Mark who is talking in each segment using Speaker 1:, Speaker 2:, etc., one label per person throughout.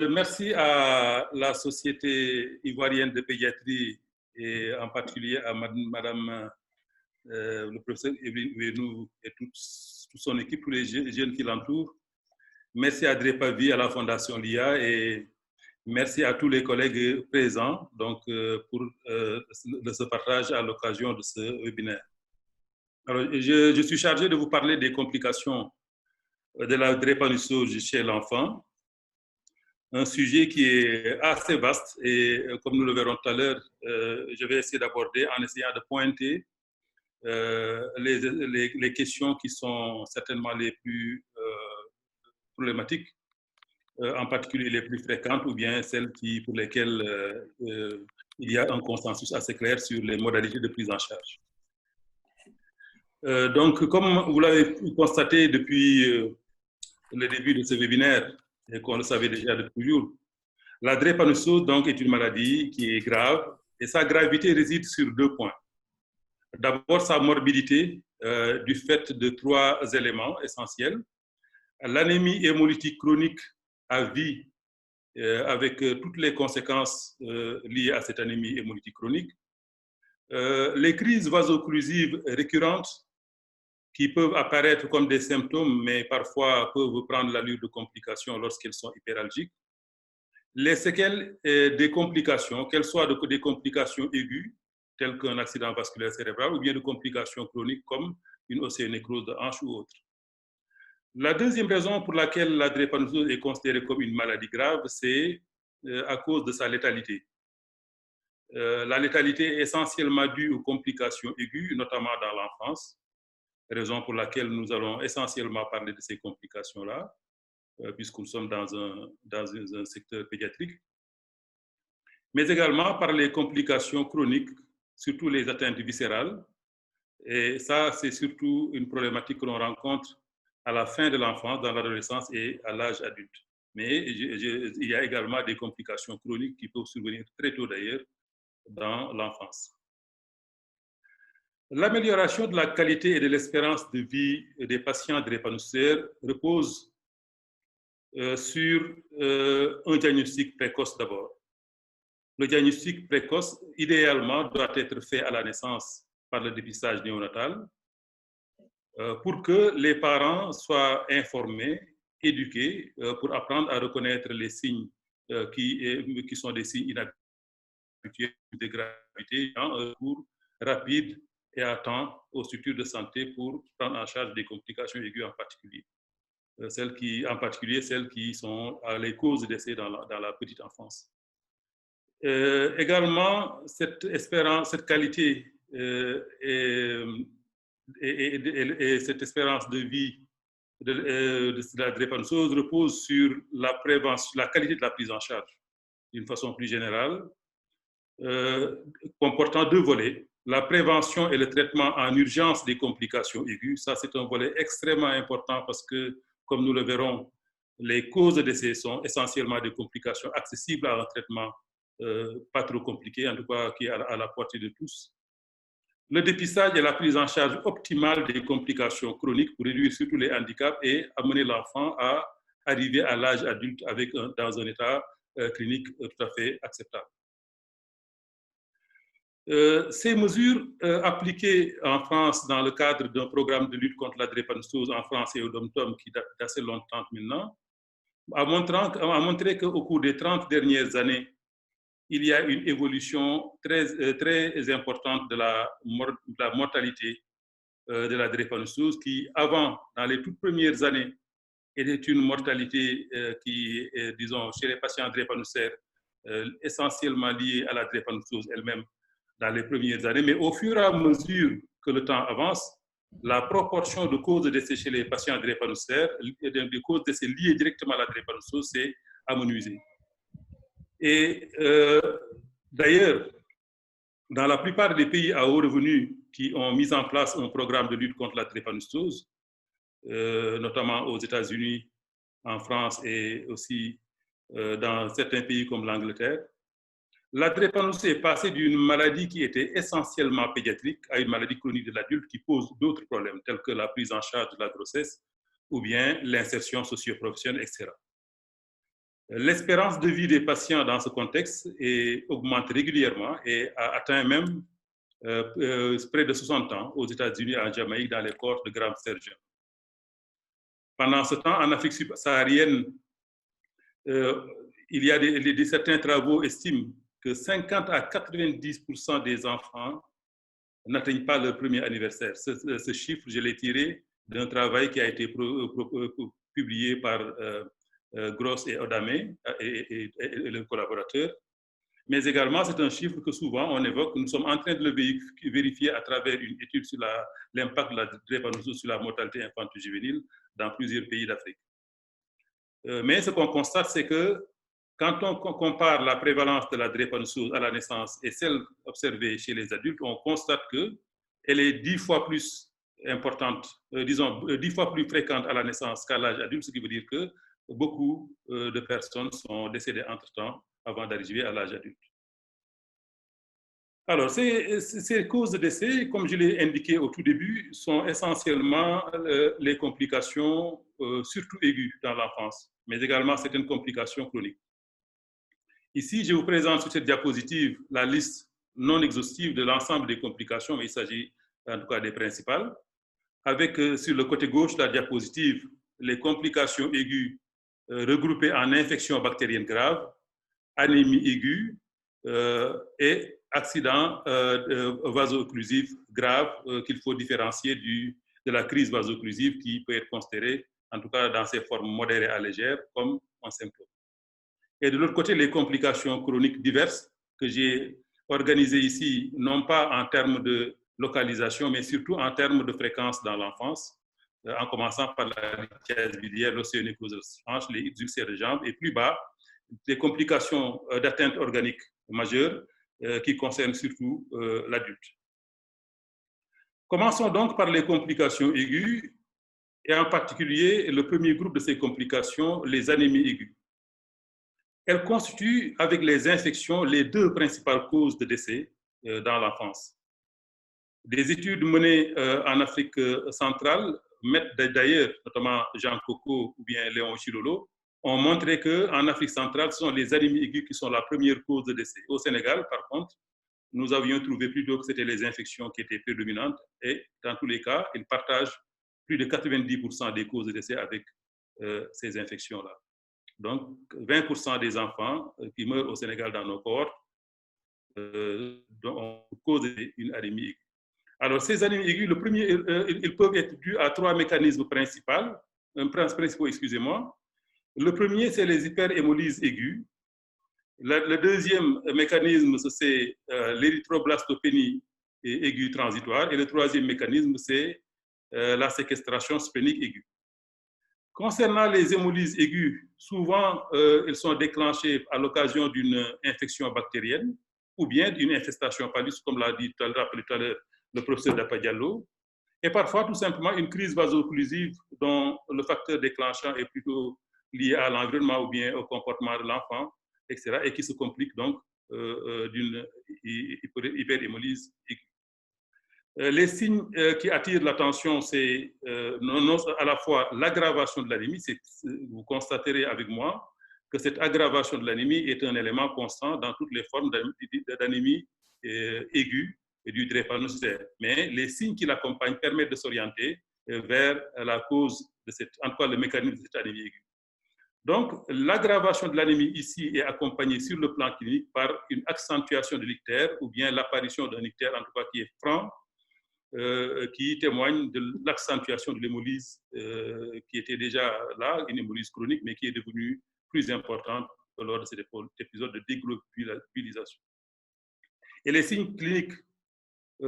Speaker 1: Merci à la Société ivoirienne de pédiatrie et en particulier à Madame le professeur Evelyne Ouenou et toute son équipe, tous les jeunes qui l'entourent. Merci à Drépavi, à la Fondation LIA et merci à tous les collègues présents donc, pour ce partage à l'occasion de ce webinaire. Alors, je suis chargé de vous parler des complications de la drépanocytose chez l'enfant. Un sujet qui est assez vaste et comme nous le verrons tout à l'heure, je vais essayer d'aborder en essayant de pointer les questions qui sont certainement les plus problématiques, en particulier les plus fréquentes ou bien celles pour lesquelles il y a un consensus assez clair sur les modalités de prise en charge. Donc, comme vous l'avez constaté depuis le début de ce webinaire et qu'on le savait déjà depuis toujours, la drépanocytose donc est une maladie qui est grave et sa gravité réside sur deux points. D'abord, sa morbidité du fait de trois éléments essentiels. L'anémie hémolytique chronique à vie avec toutes les conséquences liées à cette anémie hémolytique chronique. Les crises vaso-occlusives récurrentes qui peuvent apparaître comme des symptômes, mais parfois peuvent prendre l'allure de complications lorsqu'elles sont hyperalgiques. Les séquelles des complications, qu'elles soient des complications aiguës, telles qu'un accident vasculaire cérébral, ou bien de complications chroniques comme une océonécrose de hanche ou autre. La deuxième raison pour laquelle la drépanocytose est considérée comme une maladie grave, c'est à cause de sa létalité. La létalité est essentiellement due aux complications aiguës, notamment dans l'enfance, raison pour laquelle nous allons essentiellement parler de ces complications-là, puisque nous sommes dans un secteur pédiatrique, mais également par les complications chroniques, surtout les atteintes viscérales. Et ça, c'est surtout une problématique que l'on rencontre à la fin de l'enfance, dans l'adolescence et à l'âge adulte. Mais il y a également des complications chroniques qui peuvent survenir très tôt d'ailleurs dans l'enfance. L'amélioration de la qualité et de l'espérance de vie des patients drépanocytaires repose sur un diagnostic précoce d'abord. Le diagnostic précoce, idéalement, doit être fait à la naissance par le dépistage néonatal pour que les parents soient informés, éduqués, pour apprendre à reconnaître les signes qui sont des signes inhabituels de gravité, en un recours rapide et à temps aux structures de santé pour prendre en charge des complications aiguës en particulier. En particulier celles qui sont les causes de décès dans la petite enfance. Également, cette qualité et cette espérance de vie de la drépanocytose repose sur la qualité de la prise en charge, d'une façon plus générale, comportant deux volets. La prévention et le traitement en urgence des complications aiguës, ça c'est un volet extrêmement important parce que, comme nous le verrons, les causes de décès sont essentiellement des complications accessibles à un traitement pas trop compliqué, en tout cas qui est à la portée de tous. Le dépistage et la prise en charge optimale des complications chroniques pour réduire surtout les handicaps et amener l'enfant à arriver à l'âge adulte dans un état clinique tout à fait acceptable. Ces mesures appliquées en France dans le cadre d'un programme de lutte contre la drépanocytose en France et au Dom-Tom qui date d'assez longtemps maintenant, a montré qu'au cours des 30 dernières années, il y a une évolution très importante de la mortalité de la drépanocytose qui, avant, dans les toutes premières années, était une mortalité qui, disons, chez les patients drépanocytaires, essentiellement liée à la drépanocytose elle-même dans les premières années. Mais au fur et à mesure que le temps avance, la proportion de causes de décès chez les patients drépanocytaires, des causes de décès liées directement à la drépanocytose, s'est amenuisée. Et d'ailleurs, dans la plupart des pays à haut revenu qui ont mis en place un programme de lutte contre la drépanocytose, notamment aux États-Unis, en France et aussi dans certains pays comme l'Angleterre, la drépanocytose est passée d'une maladie qui était essentiellement pédiatrique à une maladie chronique de l'adulte qui pose d'autres problèmes, tels que la prise en charge de la grossesse ou bien l'insertion socio-professionnelle, etc. L'espérance de vie des patients dans ce contexte augmente régulièrement et a atteint même près de 60 ans aux États-Unis, en Jamaïque, dans les corps de grands sergents. Pendant ce temps, en Afrique subsaharienne, il y a certains travaux estiment que 50 à 90% des enfants n'atteignent pas leur premier anniversaire. Ce chiffre, je l'ai tiré d'un travail qui a été publié par Gross et Odame et le collaborateur. Mais également, c'est un chiffre que souvent on évoque. Nous sommes en train de le vérifier à travers une étude sur l'impact de la drépanocytose sur la mortalité infantile-juvénile dans plusieurs pays d'Afrique. Mais ce qu'on constate, c'est que quand on compare la prévalence de la drépanocytose à la naissance et celle observée chez les adultes, on constate qu'elle est 10 fois plus importante, disons 10 fois plus fréquente à la naissance qu'à l'âge adulte, ce qui veut dire que beaucoup de personnes sont décédées entre-temps avant d'arriver à l'âge adulte. Alors, ces causes de décès, comme je l'ai indiqué au tout début, sont essentiellement les complications, surtout aiguës dans l'enfance, mais également certaines complications chroniques. Ici, je vous présente sur cette diapositive la liste non exhaustive de l'ensemble des complications, mais il s'agit en tout cas des principales, avec sur le côté gauche de la diapositive les complications aiguës regroupées en infections bactériennes graves, anémie aiguë et accident vaso-occlusif grave qu'il faut différencier de la crise vaso-occlusive qui peut être considérée, en tout cas dans ses formes modérées à légères, comme un symptôme. Et de l'autre côté, les complications chroniques diverses que j'ai organisées ici, non pas en termes de localisation, mais surtout en termes de fréquence dans l'enfance, en commençant par la lithiase biliaire, l'océonécrose hanche, les ulcères de jambes, et plus bas, des complications d'atteinte organique majeure qui concernent surtout l'adulte. Commençons donc par les complications aiguës, et en particulier le premier groupe de ces complications, les anémies aiguës. Elles constituent, avec les infections, les deux principales causes de décès dans l'enfance. Des études menées en Afrique centrale mettent d'ailleurs, notamment Jean Coco ou bien Léon Chilolo, ont montré qu'en Afrique centrale, ce sont les anémies aiguës qui sont la première cause de décès. Au Sénégal, par contre, nous avions trouvé plutôt que c'était les infections qui étaient prédominantes et dans tous les cas, ils partagent plus de 90% des causes de décès avec ces infections-là. Donc, 20% des enfants qui meurent au Sénégal dans nos cohortes ont causé une anémie aiguë. Alors, ces anémies aiguës, le premier, ils peuvent être dus à trois mécanismes principaux. Excusez-moi. Le premier, c'est les hyperhémolyses aiguës. Le deuxième mécanisme, c'est l'érythroblastopénie aiguë transitoire. Et le troisième mécanisme, c'est la séquestration splénique aiguë. Concernant les hémolyses aiguës, souvent, elles sont déclenchées à l'occasion d'une infection bactérienne ou bien d'une infestation palus, comme l'a dit tout à l'heure le professeur Dapadiallo, et parfois tout simplement une crise vaso-occlusive dont le facteur déclenchant est plutôt lié à l'environnement ou bien au comportement de l'enfant, etc., et qui se complique donc d'une hyperhémolyse aiguë. Les signes qui attirent l'attention, c'est à la fois l'aggravation de l'anémie. Vous constaterez avec moi que cette aggravation de l'anémie est un élément constant dans toutes les formes d'anémie aiguë et du drépanocytaire. Mais les signes qui l'accompagnent permettent de s'orienter vers la cause de en tout cas le mécanisme de cette anémie aiguë. Donc, l'aggravation de l'anémie ici est accompagnée sur le plan clinique par une accentuation de l'ictère ou bien l'apparition d'un ictère, en tout cas qui est franc, qui témoigne de l'accentuation de l'hémolyse qui était déjà là, une hémolyse chronique, mais qui est devenue plus importante lors de cet épisode de déglobulisation. Et les signes cliniques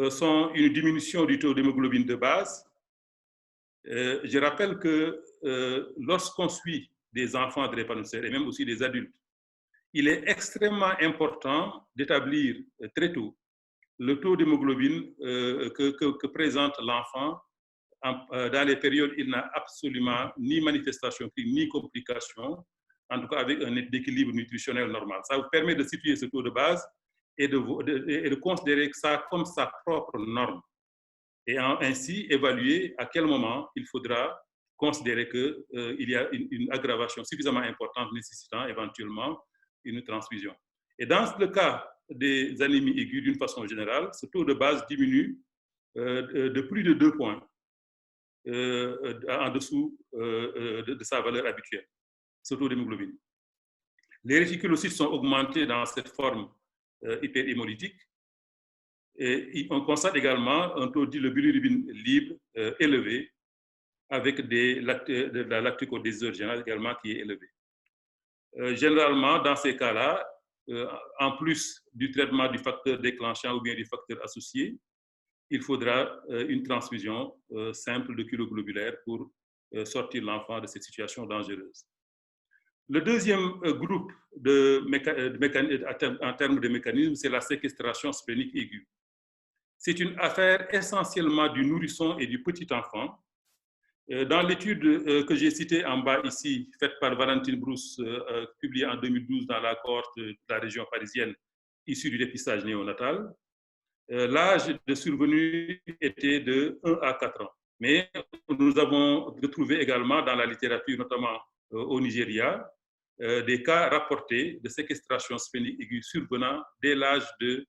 Speaker 1: sont une diminution du taux d'hémoglobine de base. Je rappelle que lorsqu'on suit des enfants drépanocytaires et même aussi des adultes, il est extrêmement important d'établir très tôt le taux d'hémoglobine que présente l'enfant dans les périodes où il n'a absolument ni manifestation clinique, ni complication, en tout cas avec un équilibre nutritionnel normal. Ça vous permet de situer ce taux de base et de considérer ça comme sa propre norme et ainsi évaluer à quel moment il faudra considérer qu'il y a une aggravation suffisamment importante nécessitant éventuellement une transfusion. Et dans le cas des anémies aiguës, d'une façon générale, ce taux de base diminue de plus de 2 points en dessous de sa valeur habituelle, ce taux d'hémoglobine. Les réticulocytes sont augmentés dans cette forme hyperhémolytique. Et on constate également un taux de bilirubine libre élevé avec de la lactucodésodésinase également qui est élevé. Généralement, dans ces cas-là, en plus du traitement du facteur déclenchant ou bien du facteur associé, il faudra une transfusion simple de culoglobulaire pour sortir l'enfant de cette situation dangereuse. Le deuxième groupe en termes de mécanisme, c'est la séquestration splénique aiguë. C'est une affaire essentiellement du nourrisson et du petit enfant. Dans l'étude que j'ai citée en bas ici, faite par Valentine Brousse, publiée en 2012 dans la cohorte de la région parisienne, issue du dépistage néonatal, l'âge de survenue était de 1 à 4 ans. Mais nous avons retrouvé également dans la littérature, notamment au Nigeria, des cas rapportés de séquestration splénique aiguë survenant dès l'âge de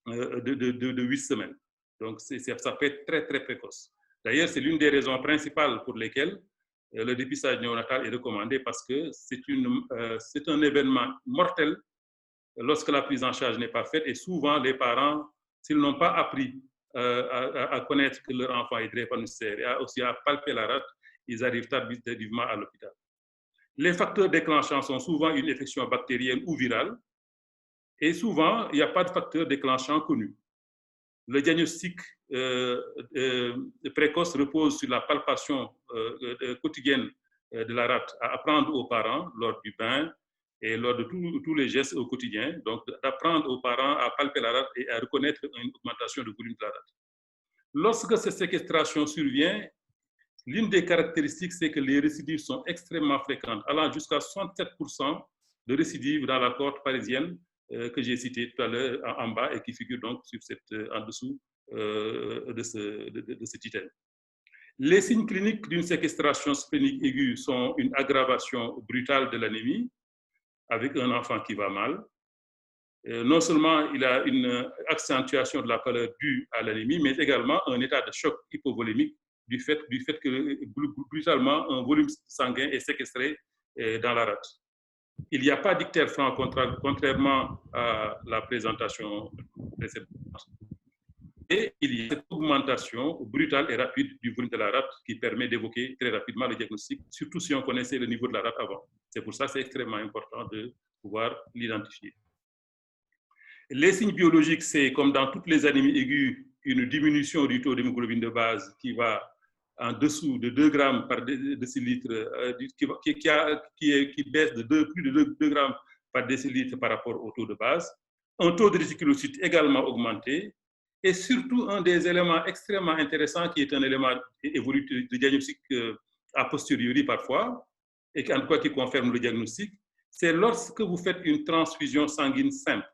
Speaker 1: 8 semaines. Donc, ça peut être très, très précoce. D'ailleurs, c'est l'une des raisons principales pour lesquelles le dépistage néonatal est recommandé, parce que c'est un événement mortel lorsque la prise en charge n'est pas faite. Et souvent, les parents, s'ils n'ont pas appris à connaître que leur enfant est drépanocytaire et aussi à palper la rate, ils arrivent tardivement à l'hôpital. Les facteurs déclenchants sont souvent une infection bactérienne ou virale. Et souvent, il n'y a pas de facteur déclenchant connu. Le diagnostic précoce repose sur la palpation quotidienne de la rate à apprendre aux parents lors du bain et lors de tous les gestes au quotidien. Donc, d'apprendre aux parents à palper la rate et à reconnaître une augmentation de volume de la rate. Lorsque cette séquestration survient, l'une des caractéristiques, c'est que les récidives sont extrêmement fréquentes, allant jusqu'à 67% de récidives dans la cohorte parisienne que j'ai citée tout à l'heure en bas et qui figure donc sur en dessous de cet item. Les signes cliniques d'une séquestration splénique aiguë sont une aggravation brutale de l'anémie avec un enfant qui va mal. Non seulement il a une accentuation de la pâleur due à l'anémie, mais également un état de choc hypovolémique du fait que brutalement un volume sanguin est séquestré dans la rate. Il n'y a pas d'ictère franc, contrairement à la présentation précédente. Et il y a cette augmentation brutale et rapide du volume de la rate qui permet d'évoquer très rapidement le diagnostic, surtout si on connaissait le niveau de la rate avant. C'est pour ça que c'est extrêmement important de pouvoir l'identifier. Les signes biologiques, c'est comme dans toutes les anémies aiguës, une diminution du taux d'hémoglobine de base qui va en dessous de 2 grammes par décilitre, qui baisse de plus de 2 grammes par décilitre par rapport au taux de base. Un taux de réticulocytes également augmenté. Et surtout, un des éléments extrêmement intéressants, qui est un élément évolutif de diagnostic a posteriori parfois, et en tout cas qui confirme le diagnostic, c'est lorsque vous faites une transfusion sanguine simple.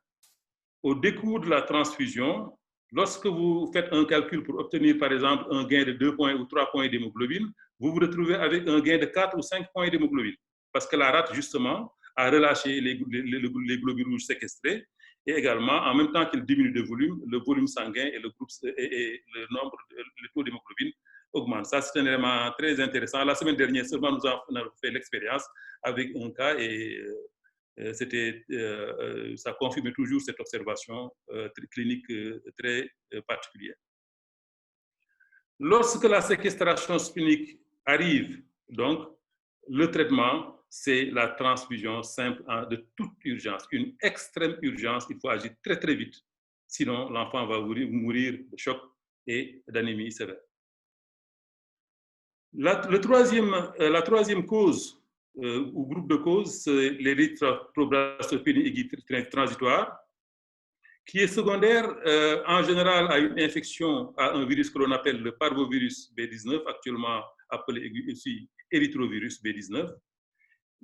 Speaker 1: Au décours de la transfusion, lorsque vous faites un calcul pour obtenir, par exemple, un gain de 2 points ou 3 points d'hémoglobine, vous vous retrouvez avec un gain de 4 ou 5 points d'hémoglobine. Parce que la rate, justement, a relâché les globules rouges séquestrés. Et également, en même temps qu'il diminue de volume, le volume sanguin et le taux d'hémoglobine augmentent. Ça, c'est un élément très intéressant. La semaine dernière, seulement, nous avons fait l'expérience avec un cas et ça confirme toujours cette observation clinique très particulière. Lorsque la séquestration splénique arrive, donc, le traitement, c'est la transfusion simple de toute urgence, une extrême urgence. Il faut agir très, très vite. Sinon, l'enfant va mourir de choc et d'anémie sévère. La troisième cause ou groupe de causes, c'est l'érythroblastopénie aiguë transitoire, qui est secondaire en général à une infection à un virus que l'on appelle le parvovirus B19, actuellement appelé aussi érythrovirus B19,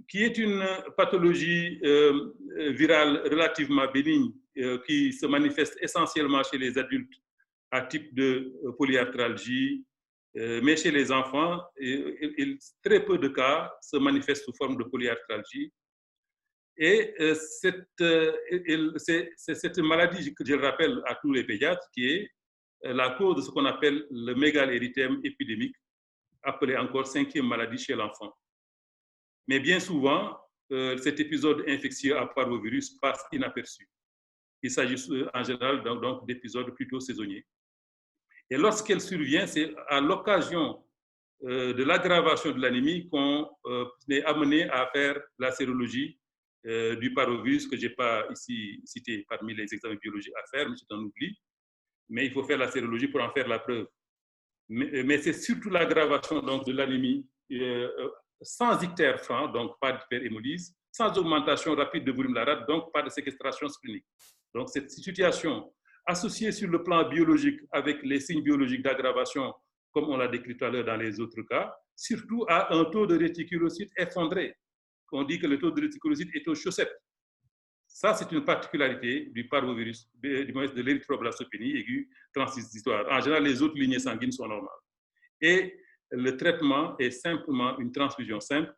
Speaker 1: qui est une pathologie virale relativement bénigne qui se manifeste essentiellement chez les adultes à type de polyarthralgie, Mais chez les enfants, très peu de cas se manifestent sous forme de polyarthralgie. Et c'est cette maladie, que je le rappelle à tous les pédiatres, qui est la cause de ce qu'on appelle le mégalérythème épidémique, appelé encore cinquième maladie chez l'enfant. Mais bien souvent, cet épisode infectieux à parvovirus passe inaperçu. Il s'agit en général donc d'épisodes plutôt saisonniers. Et lorsqu'elle survient, c'est à l'occasion de l'aggravation de l'anémie qu'on est amené à faire la sérologie du parvovirus, que je n'ai pas ici cité parmi les examens biologiques à faire, mais c'est un oubli. Mais il faut faire la sérologie pour en faire la preuve. Mais c'est surtout l'aggravation de l'anémie sans ictère franc, donc pas d'hyperhémolyse, sans augmentation rapide de volume de la rate, donc pas de séquestration splénique. Donc cette situation associée sur le plan biologique avec les signes biologiques d'aggravation, comme on l'a décrit tout à l'heure dans les autres cas, surtout à un taux de réticulocytes effondré. On dit que le taux de réticulocytes est aux chaussettes. Ça, c'est une particularité du parvovirus, du moins de l'érythroblastopénie aiguë transitoire. En général, les autres lignées sanguines sont normales. Et le traitement est simplement une transfusion simple.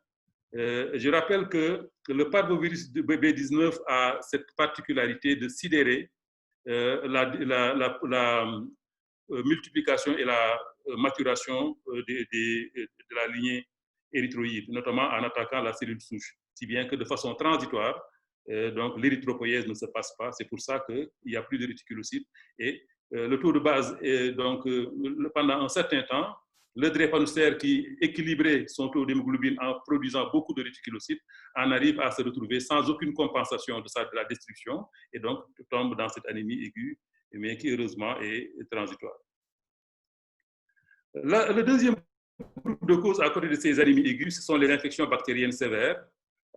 Speaker 1: Je rappelle que le parvovirus de B19 a cette particularité de sidérer la multiplication et la maturation de la lignée érythroïde, notamment en attaquant la cellule souche, si bien que de façon transitoire, donc l'érythropoïèse ne se passe pas. C'est pour ça qu'il n'y a plus de réticulocytes. Et le taux de base, donc, pendant un certain temps, le drépanocytaire qui équilibrait son taux d'hémoglobine en produisant beaucoup de réticulocytes en arrive à se retrouver sans aucune compensation de la destruction et donc tombe dans cette anémie aiguë, mais qui heureusement est transitoire. Le deuxième groupe de causes à côté de ces anémies aiguës, ce sont les infections bactériennes sévères.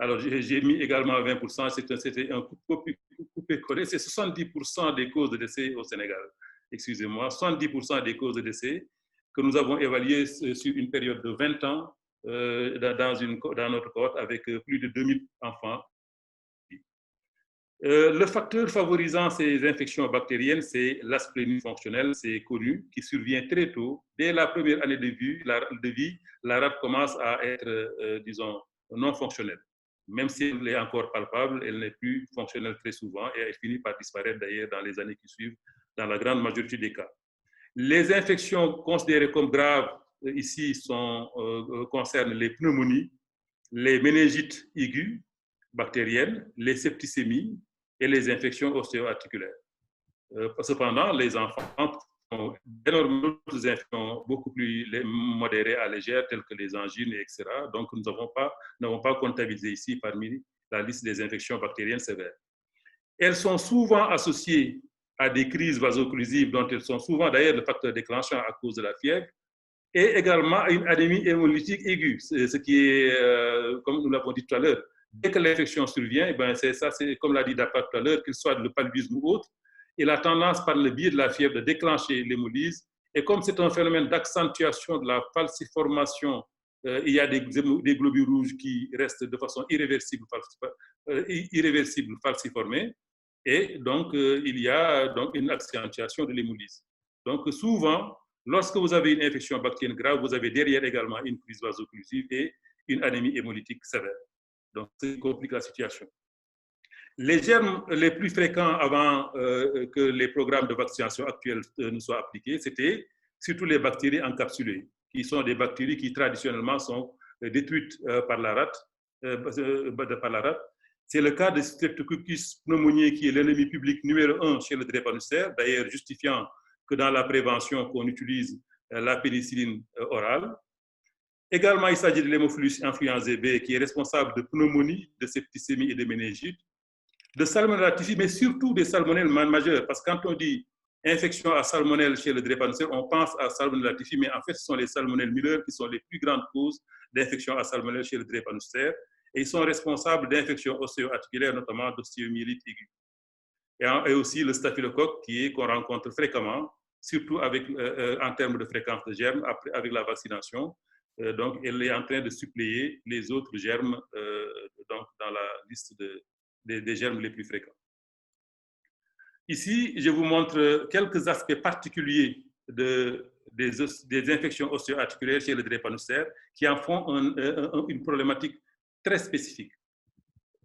Speaker 1: Alors, j'ai mis également 20%, c'était un coupé-collé, c'est 70% des causes de décès au Sénégal. Excusez-moi, 70% des causes de décès que nous avons évaluées sur une période de 20 ans dans notre cohorte avec plus de 2000 enfants. Le facteur favorisant ces infections bactériennes, c'est l'asplénie fonctionnelle, c'est connu, qui survient très tôt. Dès la première année de vie, la rate commence à être, disons, non fonctionnelle. Même si elle est encore palpable, elle n'est plus fonctionnelle très souvent et elle finit par disparaître d'ailleurs dans les années qui suivent, dans la grande majorité des cas. Les infections considérées comme graves ici concernent les pneumonies, les méningites aiguës bactériennes, les septicémies et les infections ostéo-articulaires. Cependant, les enfants ont énormément d'autres infections beaucoup plus modérées à légères, telles que les angines, etc. Donc, nous n'avons pas comptabilisé ici parmi la liste des infections bactériennes sévères. Elles sont souvent associées à des crises vaso-occlusives, dont elles sont souvent d'ailleurs le facteur déclenchant à cause de la fièvre, et également une anémie hémolytique aiguë, ce qui est, comme nous l'avons dit tout à l'heure, dès que l'infection survient, ben c'est ça, c'est comme l'a dit Dapat tout à l'heure, qu'il soit le paludisme ou autre, il a tendance par le biais de la fièvre de déclencher l'hémolyse. Et comme c'est un phénomène d'accentuation de la falciformation, il y a des globules rouges qui restent de façon irréversible falciformés. Et donc, il y a donc une accentuation de l'hémolyse. Donc, souvent, lorsque vous avez une infection bactérienne grave, vous avez derrière également une crise vaso-occlusive et une anémie hémolytique sévère. Donc, ça complique la situation. Les germes les plus fréquents avant que les programmes de vaccination actuels ne soient appliqués, c'était surtout les bactéries encapsulées, qui sont des bactéries qui traditionnellement sont détruites par la rate. C'est le cas de Streptococcus pneumoniae, qui est l'ennemi public numéro 1 chez le drépanocytaire, d'ailleurs justifiant que dans la prévention qu'on utilise la pénicilline orale. Également, il s'agit de l'hémophilus influenzae B, qui est responsable de pneumonie, de septicémie et de méningite, de salmonella typhi, mais surtout des salmonelles majeures, parce que quand on dit infection à salmonelle chez le drépanocytaire, on pense à salmonella typhi, mais en fait, ce sont les salmonelles Müller qui sont les plus grandes causes d'infection à salmonelle chez le drépanocytaire, et ils sont responsables d'infections ostéo-articulaires, notamment d'ostéomyélite aiguë. Et aussi le staphylocoque qu'on rencontre fréquemment, surtout en termes de fréquence de germes, avec la vaccination. Donc, elle est en train de suppléer les autres germes donc dans la liste des germes les plus fréquents. Ici, je vous montre quelques aspects particuliers de des infections osseo-articulaires chez le drépanocytaire qui en font une problématique très spécifique.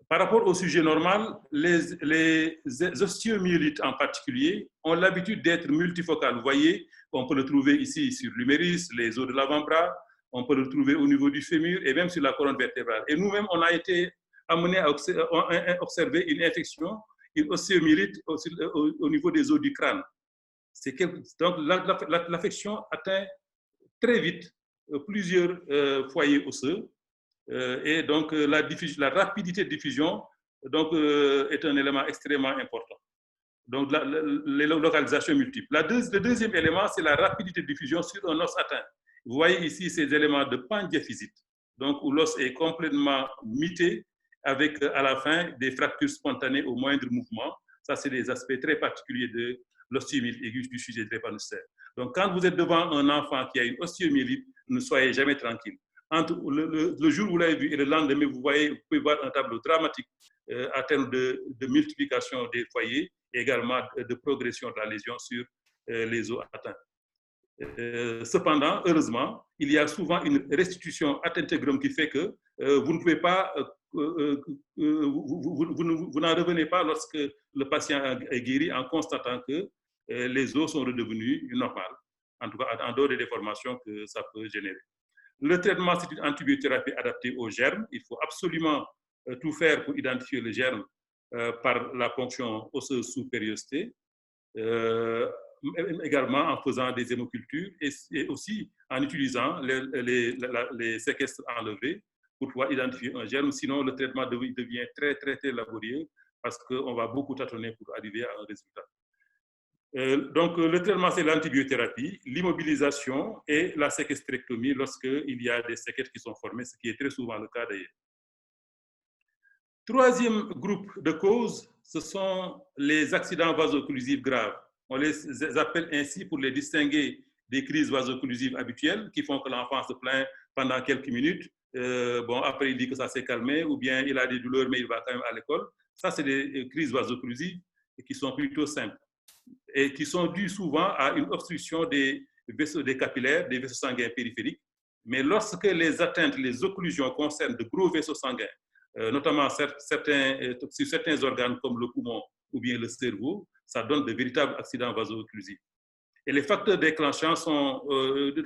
Speaker 1: Par rapport au sujet normal, les osteomyélites en particulier ont l'habitude d'être multifocales. Vous voyez, on peut le trouver ici sur l'humérus, les os de l'avant-bras, on peut le trouver au niveau du fémur et même sur la colonne vertébrale. Et nous-mêmes, on a été amenés à observer une infection, une ostéomyélite au niveau des os du crâne. Donc, l'affection atteint très vite plusieurs foyers osseux. Et donc, la rapidité de diffusion donc, est un élément extrêmement important. Donc, les localisations multiples. Le deuxième élément, c'est la rapidité de diffusion sur un os atteint. Vous voyez ici ces éléments de pandiaphysite, donc où l'os est complètement mité avec à la fin des fractures spontanées au moindre mouvement. Ça, c'est des aspects très particuliers de l'ostéomyélite aiguë du sujet drépanocytaire. Donc, quand vous êtes devant un enfant qui a une ostéomyélite, ne soyez jamais tranquille. Entre le jour où vous l'avez vu et le lendemain, vous pouvez voir un tableau dramatique en termes de multiplication des foyers et également de progression de la lésion sur les os atteints. Cependant, heureusement, il y a souvent une restitution ad integrum qui fait que vous ne pouvez pas, vous n'en revenez pas lorsque le patient est guéri en constatant que les os sont redevenus normales, en tout cas en dehors des déformations que ça peut générer. Le traitement, c'est une antibiothérapie adaptée aux germes. Il faut absolument tout faire pour identifier le germe par la ponction osseuse sous périostée, également en faisant des hémocultures et aussi en utilisant les séquestres enlevés pour pouvoir identifier un germe. Sinon, le traitement devient très, très, très laborieux parce qu'on va beaucoup tâtonner pour arriver à un résultat. Donc, le traitement, c'est l'antibiothérapie, l'immobilisation et la séquestrectomie lorsqu'il y a des séquelles qui sont formées, ce qui est très souvent le cas d'ailleurs. Troisième groupe de causes, ce sont les accidents vaso-occlusifs graves. On les appelle ainsi pour les distinguer des crises vaso-occlusives habituelles qui font que l'enfant se plaint pendant quelques minutes. Bon, après, il dit que ça s'est calmé ou bien il a des douleurs, mais il va quand même à l'école. Ça, c'est des crises vaso-occlusives qui sont plutôt simples et qui sont dues souvent à une obstruction des vaisseaux des capillaires, des vaisseaux sanguins périphériques. Mais lorsque les atteintes, les occlusions concernent de gros vaisseaux sanguins, notamment sur certains organes comme le poumon ou bien le cerveau, ça donne de véritables accidents vaso-occlusifs. Et les facteurs déclenchants sont,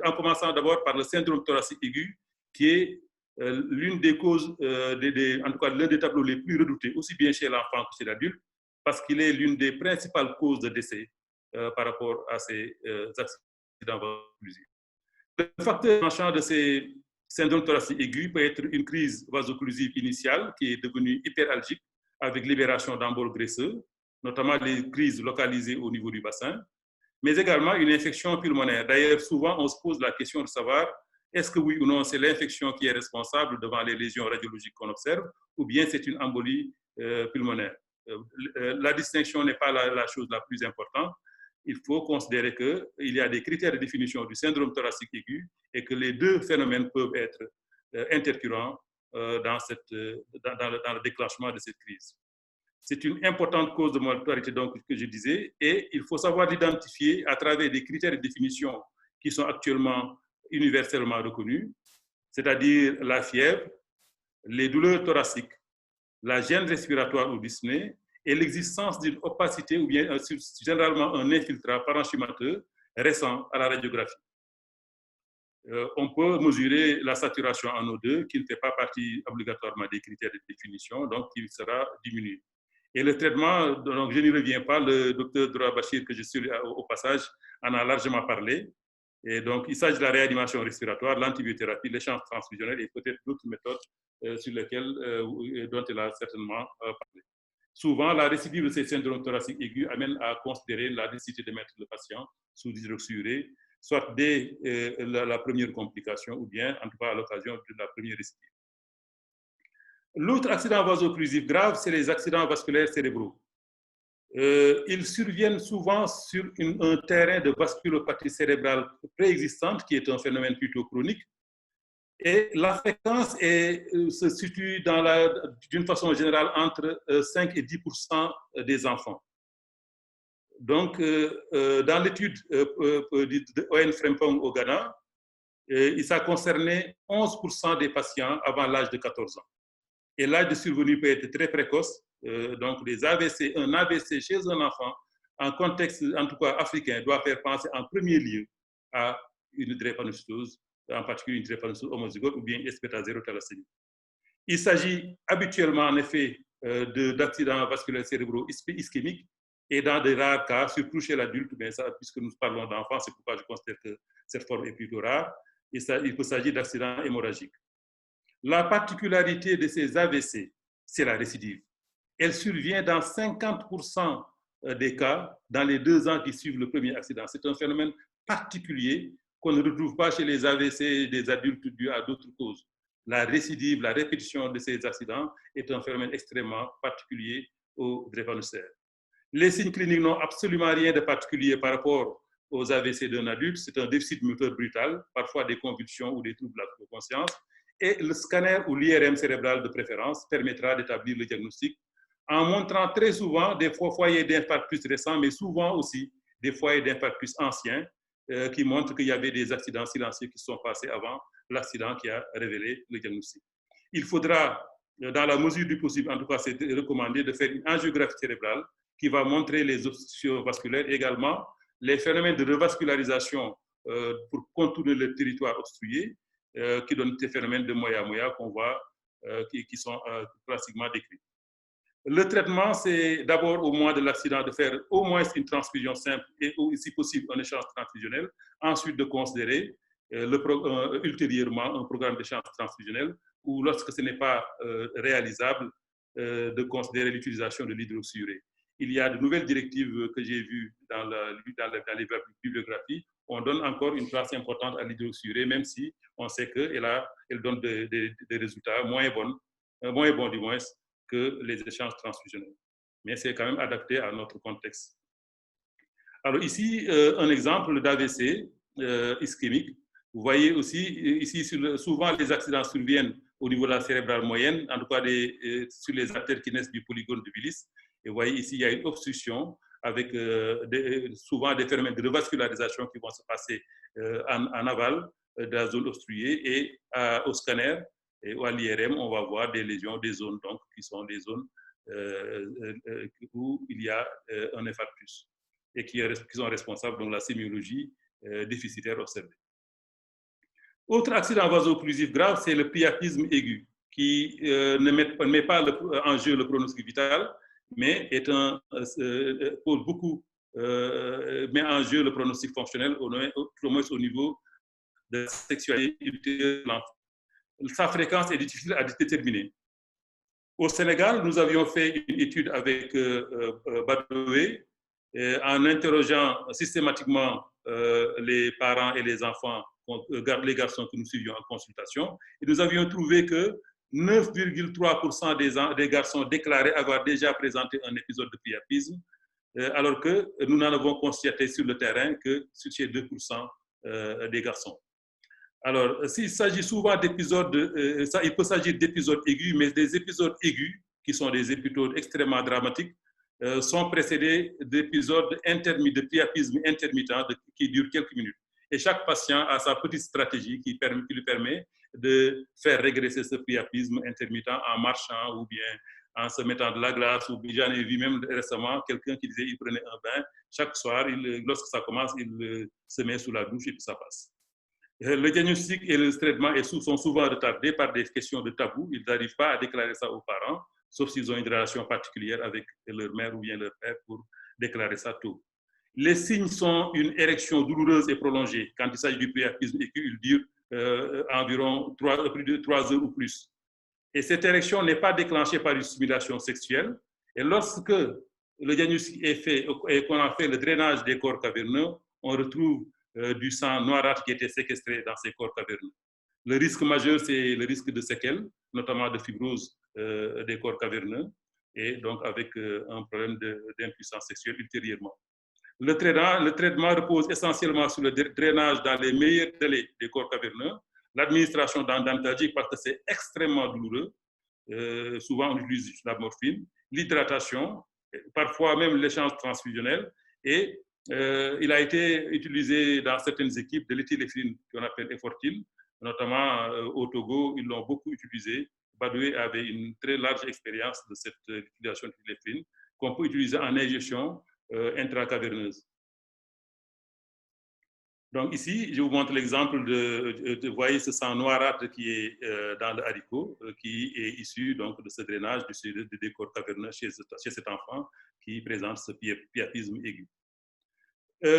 Speaker 1: en commençant d'abord par le syndrome thoracique aigu, qui est l'une des causes, en tout cas l'un des tableaux les plus redoutés, aussi bien chez l'enfant que chez l'adulte, parce qu'il est l'une des principales causes de décès par rapport à ces accidents vaso-occlusifs. Le facteur déclenchant de ces syndromes thoraciques aigus peut être une crise vaso-occlusive initiale qui est devenue hyperalgique avec libération d'emboles graisseux, notamment les crises localisées au niveau du bassin, mais également une infection pulmonaire. D'ailleurs, souvent, on se pose la question de savoir est-ce que oui ou non c'est l'infection qui est responsable devant les lésions radiologiques qu'on observe, ou bien c'est une embolie pulmonaire. La distinction n'est pas la chose la plus importante. Il faut considérer qu'il y a des critères de définition du syndrome thoracique aigu et que les deux phénomènes peuvent être intercurrents dans le déclenchement de cette crise. C'est une importante cause de mortalité donc, que je disais, et il faut savoir l'identifier à travers des critères de définition qui sont actuellement universellement reconnus, c'est-à-dire la fièvre, les douleurs thoraciques, la gêne respiratoire ou dyspnée, et l'existence d'une opacité ou bien généralement un infiltrat parenchymateux récent à la radiographie. On peut mesurer la saturation en O2 qui ne fait pas partie obligatoirement des critères de définition, donc qui sera diminué. Et le traitement, donc je n'y reviens pas, le docteur Dora Bachir, que je salue au passage, en a largement parlé. Et donc, il s'agit de la réanimation respiratoire, l'antibiothérapie, l'échange transfusionnel et peut-être d'autres méthodes sur lesquelles, dont elle a certainement parlé. Souvent, la récidive de ces syndromes thoraciques aigus amène à considérer la nécessité de mettre le patient sous hydroxyurée, soit dès la première complication ou bien, en tout cas, à l'occasion de la première récidive. L'autre accident vaso-occlusif grave, c'est les accidents vasculaires cérébraux. Ils surviennent souvent sur un terrain de vasculopathie cérébrale préexistante, qui est un phénomène plutôt chronique. Et la fréquence se situe d'une façon générale entre 5 et 10% des enfants. Donc, dans l'étude de Owen Frempong au Ghana, ça concernait 11% des patients avant l'âge de 14 ans. Et l'âge de survenue peut être très précoce. Donc, des AVC, un AVC chez un enfant, en contexte, en tout cas africain, doit faire penser en premier lieu à une drépanocytose, en particulier une drépanocytose homozygote ou bien S-bêta-0-thalassémie. Il s'agit habituellement, en effet, d'accidents vasculaires cérébraux ischémiques et dans de rares cas, surtout chez l'adulte, mais ça, puisque nous parlons d'enfants, c'est pourquoi je considère que cette forme est plutôt rare. Il peut s'agir d'accidents hémorragiques. La particularité de ces AVC, c'est la récidive. Elle survient dans 50% des cas dans les 2 ans qui suivent le premier accident. C'est un phénomène particulier qu'on ne retrouve pas chez les AVC des adultes dus à d'autres causes. La récidive, la répétition de ces accidents est un phénomène extrêmement particulier aux drépanocytaires. Les signes cliniques n'ont absolument rien de particulier par rapport aux AVC d'un adulte. C'est un déficit moteur brutal, parfois des convulsions ou des troubles de la conscience. Et le scanner ou l'IRM cérébral de préférence permettra d'établir le diagnostic en montrant très souvent des foyers d'infarctus récents, mais souvent aussi des foyers d'infarctus anciens qui montrent qu'il y avait des accidents silencieux qui se sont passés avant l'accident qui a révélé le diagnostic. Il faudra, dans la mesure du possible, en tout cas c'est recommandé, de faire une angiographie cérébrale qui va montrer les obstructions vasculaires, également les phénomènes de revascularisation pour contourner le territoire obstrué, qui donnent des phénomènes de moya-moya qu'on voit, qui sont classiquement décrits. Le traitement, c'est d'abord au moment de l'accident de faire au moins une transfusion simple et si possible un échange transfusionnel, ensuite de considérer ultérieurement un programme d'échange transfusionnel ou lorsque ce n'est pas réalisable, de considérer l'utilisation de l'hydroxyurée. Il y a de nouvelles directives que j'ai vues dans les bibliographies. On donne encore une place importante à l'hydroxyurée, même si on sait qu'elle donne des résultats moins bons du moins que les échanges transfusionnels. Mais c'est quand même adapté à notre contexte. Alors ici, un exemple d'AVC ischémique. Vous voyez aussi, ici, souvent les accidents surviennent au niveau de la cérébrale moyenne, en tout cas sur les artères qui naissent du polygone de Willis. Et vous voyez ici, il y a une obstruction avec souvent des phénomènes de revascularisation qui vont se passer en aval de la zone obstruée et au scanner et à l'IRM, on va voir des lésions, des zones donc, qui sont des zones où il y a un infarctus et qui sont responsables de la sémiologie déficitaire observée. Autre accident vaso-occlusif grave, c'est le priapisme aigu, qui ne met pas en jeu le pronostic vital, mais pose beaucoup, met en jeu le pronostic fonctionnel, au moins au niveau de la sexualité de l'enfant. Sa fréquence est difficile à déterminer. Au Sénégal, nous avions fait une étude avec Badoué en interrogeant systématiquement les parents et les enfants, les garçons que nous suivions en consultation, et nous avions trouvé que 9,3% des garçons déclaraient avoir déjà présenté un épisode de priapisme, alors que nous n'en avons constaté sur le terrain que chez 2% des garçons. Alors, s'il s'agit souvent d'épisodes, il peut s'agir d'épisodes aigus, mais des épisodes aigus, qui sont des épisodes extrêmement dramatiques, sont précédés d'épisodes de priapisme intermittent qui durent quelques minutes. Et chaque patient a sa petite stratégie qui lui permet de faire régresser ce priapisme intermittent en marchant ou bien en se mettant de la glace. Ou j'en ai vu même récemment quelqu'un qui disait qu'il prenait un bain. Chaque soir, lorsque ça commence, il se met sous la douche et puis ça passe. Le diagnostic et le traitement sont souvent retardés par des questions de tabou. Ils n'arrivent pas à déclarer ça aux parents, sauf s'ils ont une relation particulière avec leur mère ou bien leur père pour déclarer ça tôt. Les signes sont une érection douloureuse et prolongée. Quand il s'agit du priapisme aigu, il dure environ plus de 3 heures ou plus. Et cette érection n'est pas déclenchée par une stimulation sexuelle. Et lorsque le diagnostic est fait et qu'on a fait le drainage des corps caverneux, on retrouve du sang noirâtre qui était séquestré dans ces corps caverneux. Le risque majeur, c'est le risque de séquelles, notamment de fibrose des corps caverneux, et donc avec un problème d'impuissance sexuelle ultérieurement. Le traitement repose essentiellement sur le drainage dans les meilleurs délais des corps caverneux, l'administration d'antalgiques parce que c'est extrêmement douloureux, souvent on utilise la morphine, l'hydratation, parfois même l'échange transfusionnel, Et il a été utilisé dans certaines équipes de l'éthyléphrine qu'on appelle effortil, notamment au Togo, ils l'ont beaucoup utilisé. Badoué avait une très large expérience de cette utilisation de l'éthyléphrine qu'on peut utiliser en injection intracaverneuse. Donc ici, je vous montre l'exemple vous voyez ce sang noirâtre qui est dans le haricot, qui est issu donc de ce drainage du décor caverneux chez cet enfant qui présente ce priapisme aigu.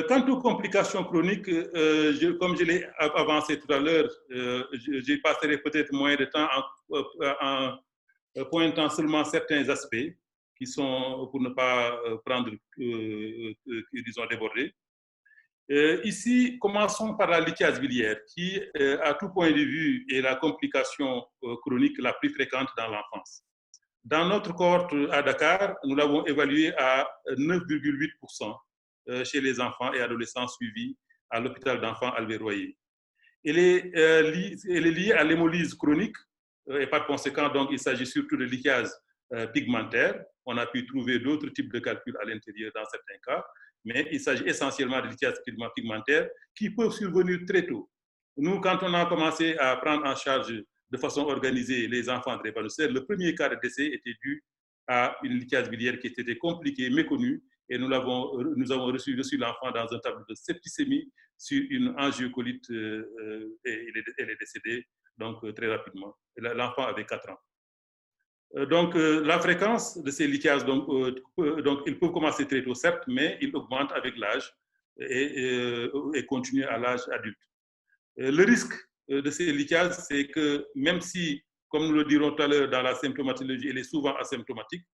Speaker 1: Quant aux complications chroniques, comme je l'ai avancé tout à l'heure, je passerai peut-être moins de temps en pointant seulement certains aspects qui sont, pour ne pas prendre, disons, débordés. Ici, commençons par la lithiase biliaire, qui, à tout point de vue, est la complication chronique la plus fréquente dans l'enfance. Dans notre cohorte à Dakar, nous l'avons évaluée à 9,8% chez les enfants et adolescents suivis à l'hôpital d'enfants Albert Royer. Elle est liée à l'hémolyse chronique et par conséquent, donc, il s'agit surtout de lithiase pigmentaire. On a pu trouver d'autres types de calculs à l'intérieur dans certains cas, mais il s'agit essentiellement de lithiase pigmentaire qui peuvent survenir très tôt. Nous, quand on a commencé à prendre en charge de façon organisée les enfants drépanocytaires, le premier cas de décès était dû à une lithiase biliaire qui était compliquée, méconnue, et nous avons reçu l'enfant dans un tableau de septicémie sur une angiocolite et elle est décédée donc, très rapidement. L'enfant avait 4 ans. Donc, la fréquence de ces lithiases, donc, ils peuvent commencer très tôt, certes, mais ils augmentent avec l'âge et continuent à l'âge adulte. Le risque de ces lithiases, c'est que même si, comme nous le dirons tout à l'heure, dans la symptomatologie, elle est souvent asymptomatique,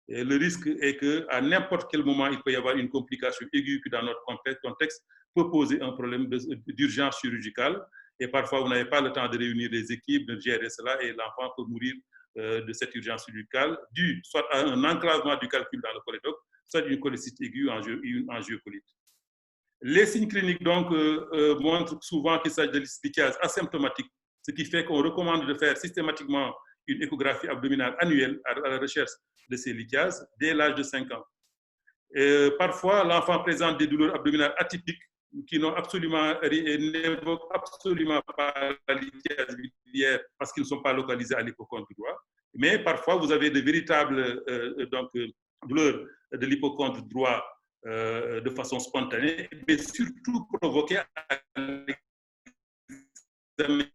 Speaker 1: le risque est qu'à n'importe quel moment, il peut y avoir une complication aiguë qui, dans notre contexte, peut poser un problème d'urgence chirurgicale. Et parfois, vous n'avez pas le temps de réunir les équipes, de gérer cela, et l'enfant peut mourir de cette urgence chirurgicale, due soit à un enclavement du calcul dans le cholédoque, soit une cholécystite aiguë ou une angiocolite. Les signes cliniques donc, montrent souvent qu'il s'agit de lithiase asymptomatique, ce qui fait qu'on recommande de faire systématiquement une échographie abdominale annuelle à la recherche de ces lithiases dès l'âge de 5 ans. Parfois, l'enfant présente des douleurs abdominales atypiques qui n'évoquent absolument pas la lithiase biliaire parce qu'ils ne sont pas localisés à l'hypochondre droit. Mais parfois, vous avez de véritables douleurs de l'hypochondre droit de façon spontanée, mais surtout provoquées à l'examen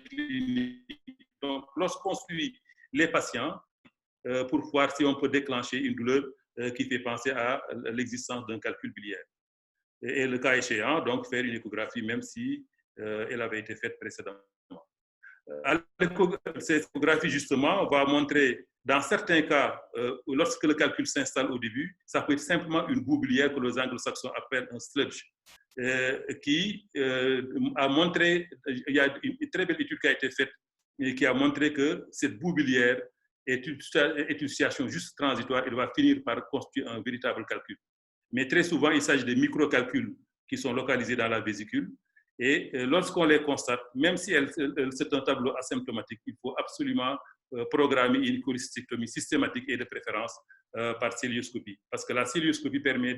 Speaker 1: clinique. Donc, lorsqu'on suit les patients pour voir si on peut déclencher une douleur qui fait penser à l'existence d'un calcul biliaire. Et le cas échéant, donc faire une échographie même si elle avait été faite précédemment. Cette échographie, justement, va montrer, dans certains cas, lorsque le calcul s'installe au début, ça peut être simplement une boue biliaire que les anglo-saxons appellent un sludge, qui a montré, il y a une très belle étude qui a été faite et qui a montré que cette boue biliaire est une situation juste transitoire, elle va finir par constituer un véritable calcul. Mais très souvent, il s'agit de microcalculs qui sont localisés dans la vésicule. Et lorsqu'on les constate, même si c'est un tableau asymptomatique, il faut absolument programmer une cholécystectomie systématique et de préférence par célioscopie. Parce que la célioscopie permet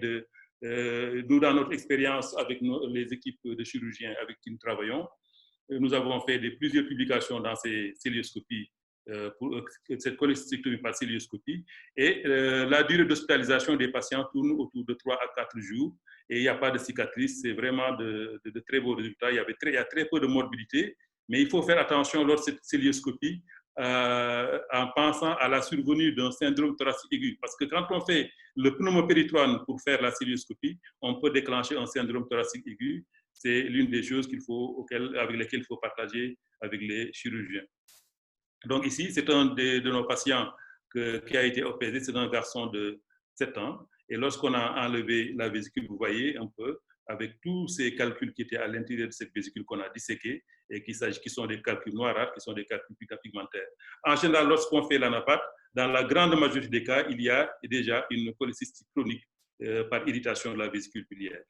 Speaker 1: nous, dans notre expérience avec les équipes de chirurgiens avec qui nous travaillons, nous avons fait plusieurs publications dans ces célioscopies pour cette cholécystectomie par célioscopie. Et la durée d'hospitalisation des patients tourne autour de 3 à 4 jours. Et il n'y a pas de cicatrice, c'est vraiment de très beaux résultats. Il y a très peu de morbidité, mais il faut faire attention lors de cette célioscopie en pensant à la survenue d'un syndrome thoracique aigu. Parce que quand on fait le pneumopéritrone pour faire la célioscopie, on peut déclencher un syndrome thoracique aigu. C'est l'une des choses avec lesquelles il faut partager avec les chirurgiens. Donc ici, c'est un de nos patients qui a été opéré, c'est un garçon de 7 ans. Et lorsqu'on a enlevé la vésicule, vous voyez un peu, avec tous ces calculs qui étaient à l'intérieur de cette vésicule qu'on a disséquée et qui sont des calculs noirâtres, qui sont des calculs pigmentaires. En général, lorsqu'on fait l'anapathe, dans la grande majorité des cas, il y a déjà une cholécystite chronique par irritation de la vésicule biliaire.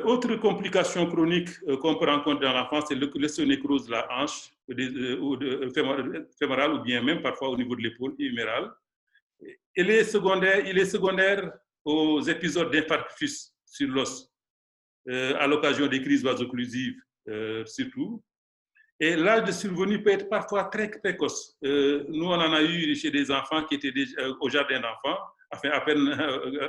Speaker 1: Autre complication chronique qu'on peut rencontrer dans l'enfance, c'est l'ostéonécrose de la hanche fémorale ou bien même parfois au niveau de l'épaule humérale. Il est secondaire aux épisodes d'infarctus sur l'os à l'occasion des crises vaso-occlusives surtout. Et l'âge de survenue peut être parfois très précoce. Nous, on en a eu chez des enfants qui étaient déjà, au jardin d'enfants, enfin à peine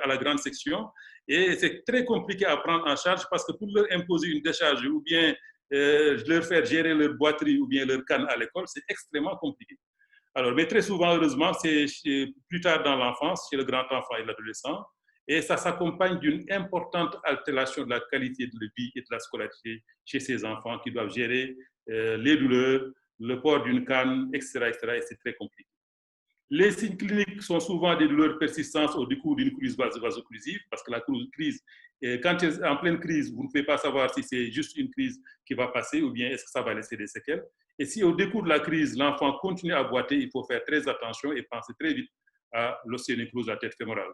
Speaker 1: à la grande section. Et c'est très compliqué à prendre en charge parce que pour leur imposer une décharge ou bien leur faire gérer leur boiterie ou bien leur canne à l'école, c'est extrêmement compliqué. Alors, mais très souvent, heureusement, c'est plus tard dans l'enfance, chez le grand enfant et l'adolescent. Et ça s'accompagne d'une importante altération de la qualité de la vie et de la scolarité chez ces enfants qui doivent gérer les douleurs, le port d'une canne, etc., etc. Et c'est très compliqué. Les signes cliniques sont souvent des douleurs persistantes au décours d'une crise vaso-occlusive, parce que la crise, quand tu es en pleine crise, vous ne pouvez pas savoir si c'est juste une crise qui va passer ou bien est-ce que ça va laisser des séquelles. Et si au décours de la crise, l'enfant continue à boiter, il faut faire très attention et penser très vite à l'ostéonécrose de la tête fémorale.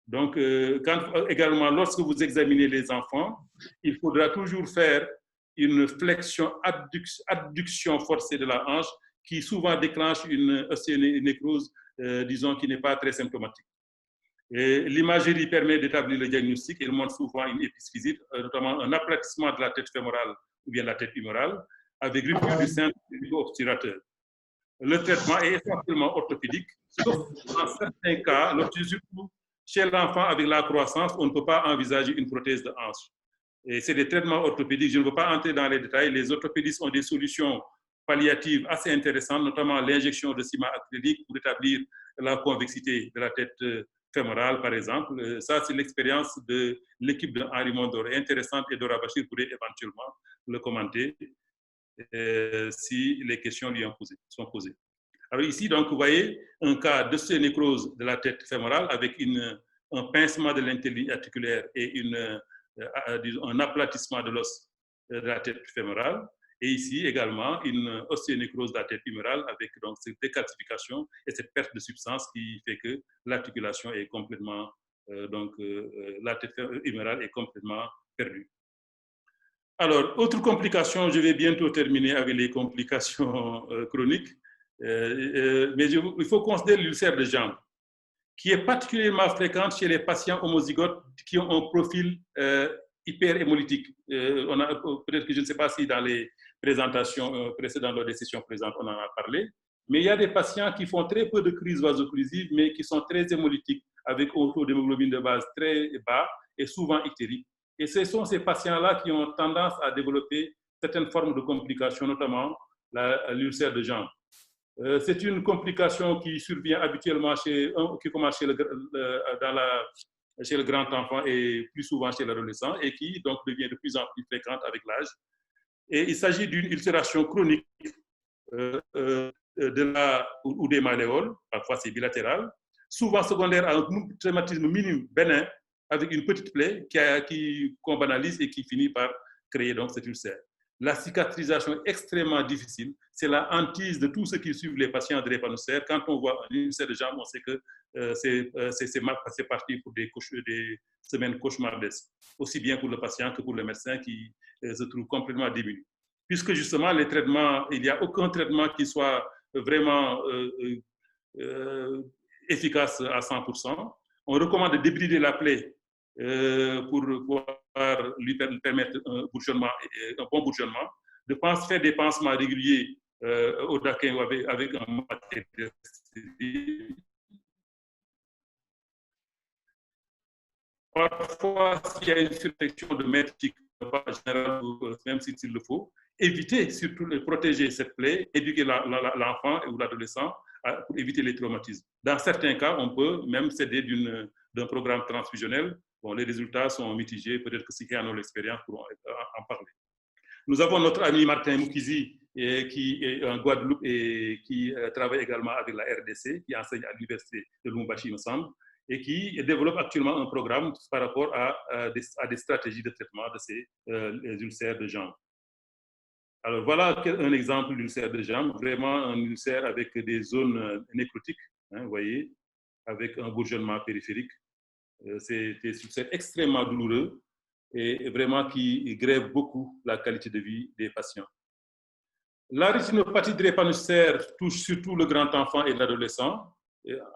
Speaker 1: Donc, également, lorsque vous examinez les enfants, il faudra toujours faire une flexion, adduction forcée de la hanche qui souvent déclenche une ostéonécrose, disons, qui n'est pas très symptomatique. L'imagerie permet d'établir le diagnostic et montre souvent une épiphysie, notamment un aplatissement de la tête fémorale ou bien la tête humorale, avec rupture du sein obturateur. Le traitement est essentiellement orthopédique, sauf dans certains cas, surtout chez l'enfant avec la croissance, on ne peut pas envisager une prothèse de hanche. Et c'est des traitements orthopédiques. Je ne veux pas entrer dans les détails. Les orthopédistes ont des solutions palliatives assez intéressantes, notamment l'injection de ciment acrylique pour établir la convexité de la tête fémorale, par exemple. Ça, c'est l'expérience de l'équipe de Henri Mondor. Intéressante, et Dora Bachir pourrait éventuellement le commenter si les questions lui sont posées. Alors ici, donc, vous voyez un cas d'ostéonécrose de la tête fémorale avec un pincement de l'intelligne articulaire et un aplatissement de l'os de la tête fémorale. Et ici également une ostéonécrose de la tête humérale avec donc cette décalcification et cette perte de substance qui fait que l'articulation est complètement, la tête humérale est complètement perdue. Alors, autre complication, je vais bientôt terminer avec les complications chroniques, mais il faut considérer l'ulcère de jambe, qui est particulièrement fréquente chez les patients homozygotes qui ont un profil hyperhémolytique. Peut-être que je ne sais pas si dans les présentations précédentes, lors des sessions présentes, on en a parlé, mais il y a des patients qui font très peu de crises vaso-occlusives, mais qui sont très hémolytiques, avec un taux d'hémoglobine de base très bas et souvent ictérique. Et ce sont ces patients-là qui ont tendance à développer certaines formes de complications, notamment l'ulcère de jambe. C'est une complication qui survient habituellement qui commence chez le grand enfant et plus souvent chez l'adolescent et qui donc devient de plus en plus fréquente avec l'âge. Et il s'agit d'une ulcération chronique ou des malléoles, parfois c'est bilatéral, souvent secondaire à un traumatisme minime bénin avec une petite plaie qu'on banalise et qui finit par créer donc cet ulcère. La cicatrisation est extrêmement difficile. C'est la hantise de tous ceux qui suivent les patients drépanocytaires. Quand on voit un ulcère de jambe, on sait que c'est parti pour des semaines cauchemardesques, aussi bien pour le patient que pour le médecin qui se trouve complètement démuni. Puisque justement, les traitements, il n'y a aucun traitement qui soit vraiment efficace à 100%. On recommande de débrider la plaie pour pouvoir lui permettre un bon bourgeonnement, de faire des pansements réguliers au daquin ou avec un matériel stérile. Parfois, s'il y a une surinfection de médecine, pas général, même s'il le faut, éviter, surtout protéger cette plaie, éduquer l'enfant ou l'adolescent pour éviter les traumatismes. Dans certains cas, on peut même s'aider d'un programme transfusionnel. Bon, les résultats sont mitigés, peut-être que ceux qui en ont l'expérience pourront en parler. Nous avons notre ami Martin Moukizi, qui est en Guadeloupe et qui travaille également avec la RDC, qui enseigne à l'université de Lubumbashi, il me semble, et qui développe actuellement un programme par rapport à des stratégies de traitement de ces ulcères de jambe. Alors voilà un exemple d'ulcère de jambe, vraiment un ulcère avec des zones nécrotiques, vous voyez, avec un bourgeonnement périphérique. C'est des ulcères extrêmement douloureux et vraiment qui grèvent beaucoup la qualité de vie des patients. La rétinopathie drépanocytaire touche surtout le grand enfant et l'adolescent,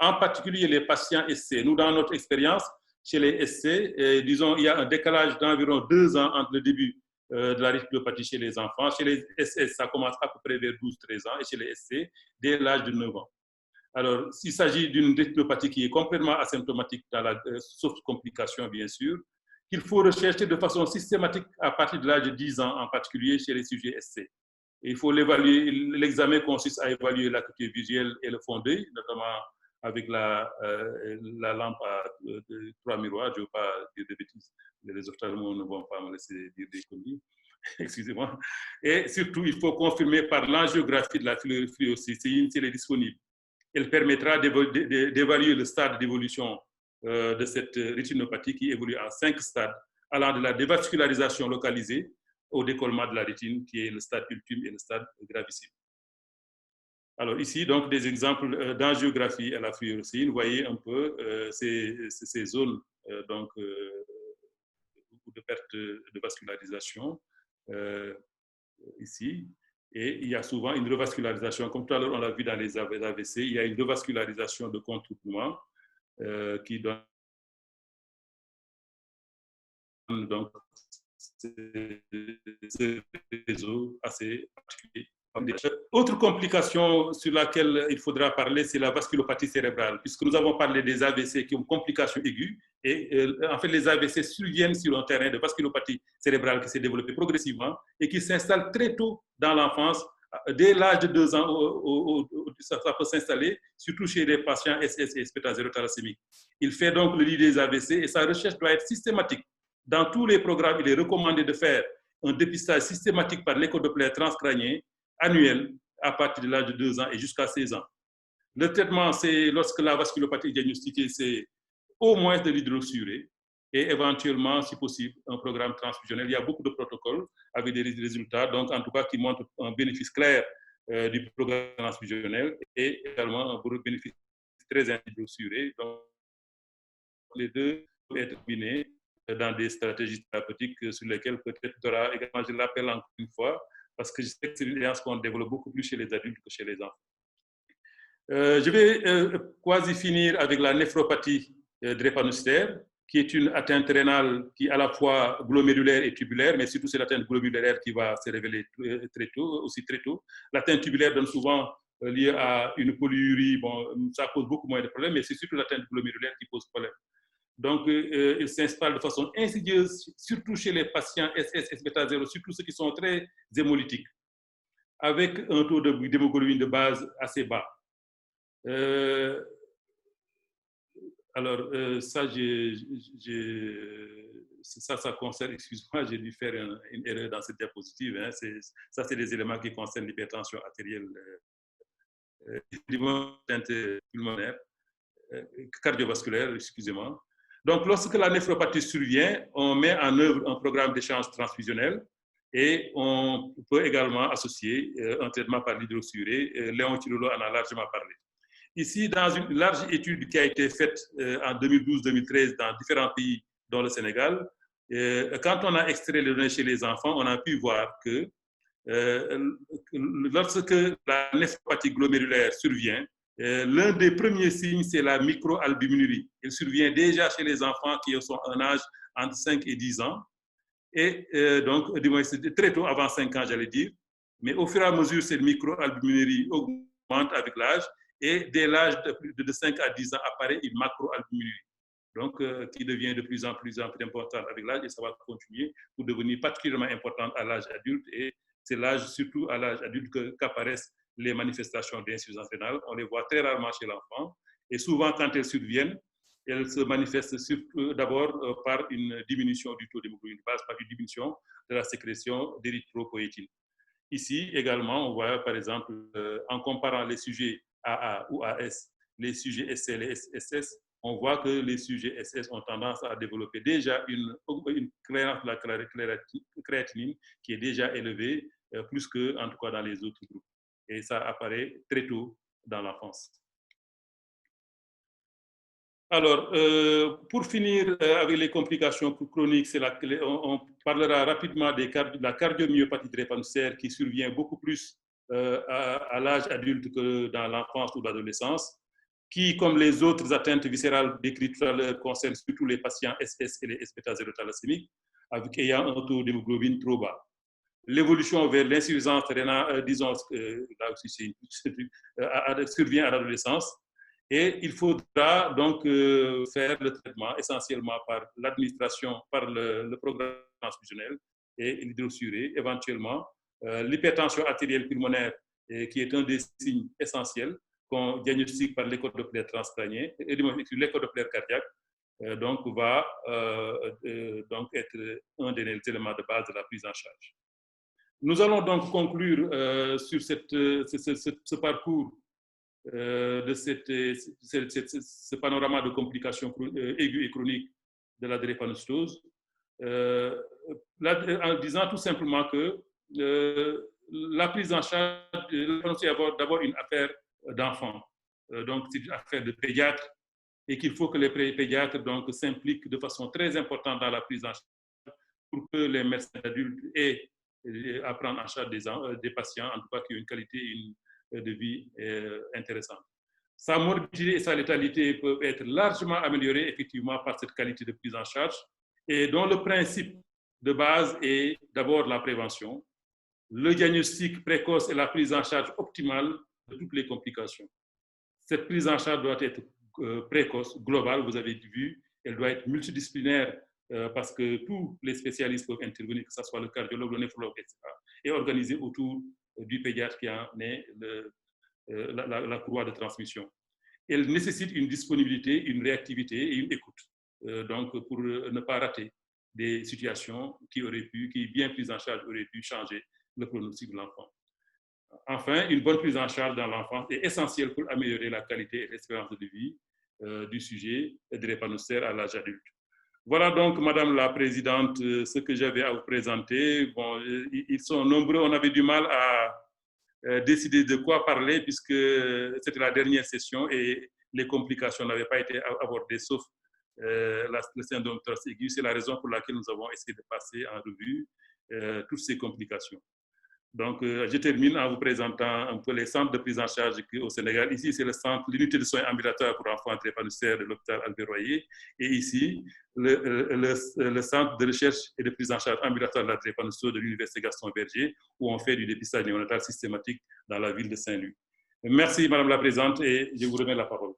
Speaker 1: en particulier les patients SC. Nous, dans notre expérience, chez les SC, disons, il y a un décalage d'environ 2 ans entre le début de la rétinopathie chez les enfants. Chez les SS, ça commence à peu près vers 12-13 ans, et chez les SC, dès l'âge de 9 ans. Alors, s'il s'agit d'une rétinopathie qui est complètement asymptomatique, sauf complications, bien sûr, qu'il faut rechercher de façon systématique à partir de l'âge de 10 ans, en particulier chez les sujets SC. Et il faut l'évaluer. L'examen consiste à évaluer l'acuité visuelle et le fond d'œil, notamment avec la lampe à 3 miroirs. Je ne veux pas dire de bêtises. Les ophtalmos ne vont pas me laisser dire des conneries. Excusez-moi. Et surtout, il faut confirmer par l'angiographie de la fluorocécine si elle est disponible. Elle permettra d'évaluer le stade d'évolution de cette rétinopathie qui évolue en 5 stades, allant de la dévascularisation localisée au décollement de la rétine, qui est le stade ultime et le stade gravissime. Alors ici, donc, des exemples d'angiographie à la fluorocécine. Vous voyez un peu ces zones de perte de vascularisation ici. Et il y a souvent une revascularisation, comme tout à l'heure on l'a vu dans les AVC, il y a une revascularisation de contournement qui donne donc ce réseau assez particulier. Autre complication sur laquelle il faudra parler, c'est la vasculopathie cérébrale, puisque nous avons parlé des AVC qui ont complications aiguës, et en fait les AVC surviennent sur un terrain de vasculopathie cérébrale qui s'est développé progressivement et qui s'installe très tôt dans l'enfance. Dès l'âge de 2 ans, ça peut s'installer, surtout chez les patients SS et bêta-zérothalassémiques. Il fait donc le lit des AVC et sa recherche doit être systématique. Dans tous les programmes, il est recommandé de faire un dépistage systématique par l'échodoppler transcrânien annuel à partir de l'âge de 2 ans et jusqu'à 16 ans. Le traitement, c'est lorsque la vasculopathie est diagnostiquée, c'est au moins de l'hydroxyurée et éventuellement, si possible, un programme transfusionnel. Il y a beaucoup de protocoles avec des résultats, donc en tout cas qui montrent un bénéfice clair du programme transfusionnel et également un bénéfice très hydroxyuré. Donc, les deux peuvent être combinés dans des stratégies thérapeutiques sur lesquelles peut-être Dora également, je l'appelle encore une fois, parce que je sais que c'est une alliance qu'on développe beaucoup plus chez les adultes que chez les enfants. Je vais quasi finir avec la néphropathie drépanocytaire, qui est une atteinte rénale qui est à la fois glomérulaire et tubulaire, mais surtout c'est l'atteinte glomérulaire qui va se révéler très tôt. L'atteinte tubulaire donne souvent lieu à une polyurie. Bon, ça pose beaucoup moins de problèmes, mais c'est surtout l'atteinte glomérulaire qui pose problème. Donc, il s'installe de façon insidieuse, surtout chez les patients SS, bêta-0, surtout ceux qui sont très hémolytiques, avec un taux d'hémoglobine de base assez bas. Alors, ça concerne, excuse-moi, j'ai dû faire une erreur dans cette diapositive. Hein, ça, c'est des éléments qui concernent l'hypertension artérielle pulmonaire, cardiovasculaire, excusez-moi. Donc, lorsque la néphropathie survient, on met en œuvre un programme d'échange transfusionnel et on peut également associer un traitement par l'hydroxyurée. Léon Tirolo en a largement parlé. Ici, dans une large étude qui a été faite en 2012-2013 dans différents pays, dont le Sénégal, quand on a extrait les données chez les enfants, on a pu voir que lorsque la néphropathie glomérulaire survient, l'un des premiers signes, c'est la microalbuminurie. Elle survient déjà chez les enfants qui sont en âge entre 5 et 10 ans. Et donc, du moins, c'est très tôt, avant 5 ans, j'allais dire. Mais au fur et à mesure, cette microalbuminurie augmente avec l'âge. Et dès l'âge de 5 à 10 ans, apparaît une macroalbuminurie. Donc, qui devient de plus en plus importante avec l'âge. Et ça va continuer pour devenir particulièrement importante à l'âge adulte. Et c'est l'âge, surtout à l'âge adulte, qu'apparaissent les manifestations d'insuffisance rénale. On les voit très rarement chez l'enfant. Et souvent, quand elles surviennent, elles se manifestent d'abord par une diminution du taux d'hémoglobine de base, par une diminution de la sécrétion d'érythropoïétine. Ici, également, on voit, par exemple, en comparant les sujets AA ou AS, les sujets SL et SS, on voit que les sujets SS ont tendance à développer déjà une clairance de la créatinine qui est déjà élevée, plus que, en tout cas, dans les autres groupes. Et ça apparaît très tôt dans l'enfance. Alors, pour finir avec les complications chroniques, on parlera rapidement de la cardiomyopathie drépanocytaire qui survient beaucoup plus à l'âge adulte que dans l'enfance ou l'adolescence. qui, comme les autres atteintes viscérales décrites tout à l'heure, concernent surtout les patients SS et les S-bêta-zérothalassémiques, avec ayant un taux d'hémoglobine trop bas. L'évolution vers l'insuffisance rénale, disons, là aussi, survient à l'adolescence. Et il faudra donc faire le traitement essentiellement par l'administration, par le programme transfusionnel et l'hydroxyurée, éventuellement l'hypertension artérielle pulmonaire, qui est un des signes essentiels qu'on diagnostique par l'échodoppler transcrânien, l'échodoppler cardiaque, donc va donc être un des éléments de base de la prise en charge. Nous allons donc conclure sur ce parcours de ce panorama de complications aiguës et chroniques de la drépanocytose, en disant tout simplement que la prise en charge, c'est d'abord une affaire d'enfants, donc c'est une affaire de pédiatres, et qu'il faut que les pédiatres s'impliquent de façon très importante dans la prise en charge pour que les médecins adultes aient à prendre en charge des patients, en tout cas qui ont une qualité de vie intéressante. Sa morbidité et sa létalité peuvent être largement améliorées effectivement par cette qualité de prise en charge, et dont le principe de base est d'abord la prévention, le diagnostic précoce et la prise en charge optimale de toutes les complications. Cette prise en charge doit être précoce, globale, vous avez vu, elle doit être multidisciplinaire parce que tous les spécialistes peuvent intervenir, que ce soit le cardiologue, le néphrologue, etc., et organisée autour du pédiatre qui en est la courroie de transmission. Elle nécessite une disponibilité, une réactivité et une écoute, donc pour ne pas rater des situations qui bien prises en charge, auraient pu changer le pronostic de l'enfant. Enfin, une bonne prise en charge dans l'enfance est essentielle pour améliorer la qualité et l'espérance de vie du sujet drépanocytaire à l'âge adulte. Voilà donc, Madame la Présidente, ce que j'avais à vous présenter. Bon, ils sont nombreux, on avait du mal à décider de quoi parler puisque c'était la dernière session et les complications n'avaient pas été abordées, sauf le syndrome de thorax aigu. C'est la raison pour laquelle nous avons essayé de passer en revue toutes ces complications. Donc, je termine en vous présentant un peu les centres de prise en charge au Sénégal. Ici, c'est l'unité de soins ambulatoires pour enfants drépanocytaires de l'hôpital Albert Royer. Et ici, le centre de recherche et de prise en charge ambulatoire de la drépanocytose de l'Université Gaston Berger, où on fait du dépistage néonatal systématique dans la ville de Saint-Louis. Merci, Madame la Présidente, et je vous remets la parole.